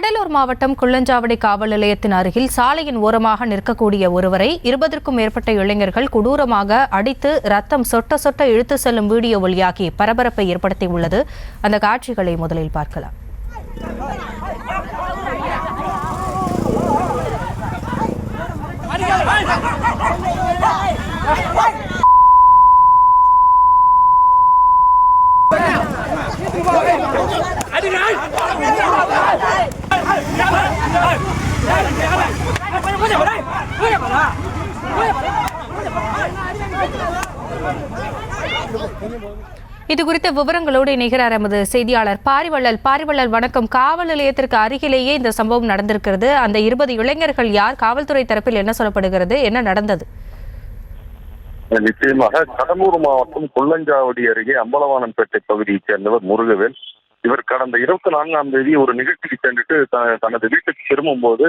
கடலூர் மாவட்டம் குள்ளஞ்சாவடி காவல் நிலையத்தின் அருகில் சாலையின் ஓரமாக நிற்கக்கூடிய ஒருவரை 20க்கும் மேற்பட்ட இளைஞர்கள் கொடூரமாக அடித்து ரத்தம் சொட்ட சொட்ட இழுத்து செல்லும் வீடியோ வெளியாகி பரபரப்பை ஏற்படுத்தியுள்ளது. அந்த காட்சிகளை முதலில் பார்க்கலாம். இது குறித்த விவரங்களோடு இணைகிறார் எமது செய்தியாளர் பாரிவள்ளல். வணக்கம். காவல் நிலையத்திற்கு அருகிலேயே இந்த சம்பவம் நடந்திருக்கிறது. அந்த 20 இளைஞர்கள் யார்? காவல்துறை தரப்பில் என்ன சொல்லப்படுகிறது? என்ன நடந்தது? நிச்சயமாக கடலூர் மாவட்டம் குள்ளஞ்சாவடி அருகே அம்பலவானன்பேட்டை பகுதியைச் சேர்ந்தவர் முருகவேல். இவர் கடந்த 24ஆம் தேதி ஒரு நிகழ்ச்சிக்கு சென்றுட்டு தனது வீட்டுக்கு திரும்பும் போது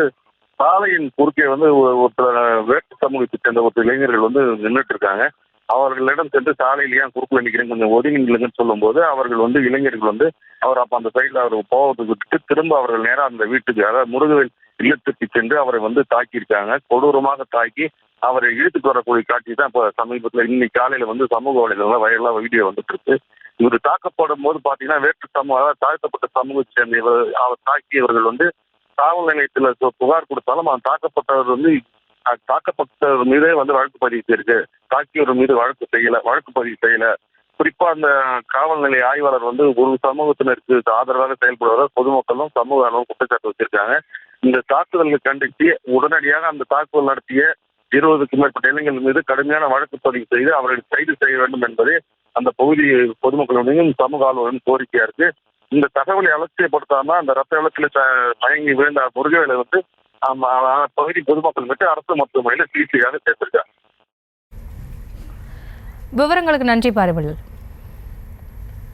சாலையின் குறுக்கே ஒருத்தர் வேட்டு சமூகத்தைச் சேர்ந்த ஒரு இளைஞர்கள் நின்றுட்டு இருக்காங்க. அவர்களிடம் சென்று சாலையில் ஏன் குறுக்கில் நிற்கிறேன், கொஞ்சம் ஒதுங்கி நில்லுங்கன்னு சொல்லும் போது அவர்கள் இளைஞர்கள் அவர் அப்ப அந்த சைடில் அவர் போவதை விட்டுட்டு திரும்ப அவர்கள் நேரம் அந்த வீட்டுக்கு, அதாவது முருகவேல் இல்லத்துக்கு சென்று அவரை தாக்கியிருக்காங்க. கொடூரமாக தாக்கி அவரை இழுத்துட்டு வரக்கூடிய காட்சி தான் இப்ப சமீபத்தில் இன்னைக்கு காலையில சமூக வலைதளம் வைரலா வீடியோ வந்துட்டு இருக்கு. இவர் தாக்கப்படும் போது பாத்தீங்கன்னா வேற்று சமூக தாழ்த்தப்பட்ட சமூகத்தை சேர்ந்த அவர் தாக்கியவர்கள் காவல் நிலையத்துல புகார் கொடுத்தாலும் தாக்கப்பட்டவர் மீதே வழக்கு பதிவு செய்யிருக்கு. தாக்கியவர் மீது வழக்கு பதிவு செய்யல. குறிப்பா அந்த காவல் நிலைய ஆய்வாளர் ஒரு சமூகத்தினருக்கு ஆதரவாக செயல்படுவதால் பொதுமக்களும் சமூக அளவு குற்றச்சாட்டு வச்சிருக்காங்க. இந்த தாக்குதல்களை கண்டித்து உடனடியாக அந்த தாக்குதல் நடத்திய 20க்கும் மேற்பட்ட இளைஞர்கள் மீது கடுமையான வழக்கு பதிவு செய்து அவர்களை கைது செய்ய வேண்டும் என்பதே அந்த பகுதி பொதுமக்களுடையும் சமூக ஆர்வலர்களும் கோரிக்கையா இருக்கு. இந்த தகவலை அலட்சியப்படுத்தாம அந்த ரத்த வெள்ளத்தில் மயங்கி விழுந்த முருகவேலை பகுதி பொதுமக்கள் விட்டு அரசு மருத்துவமனையில சிகிச்சையாக சேர்த்திருக்காங்க. விவரங்களுக்கு நன்றி பாரிவள்ளல்.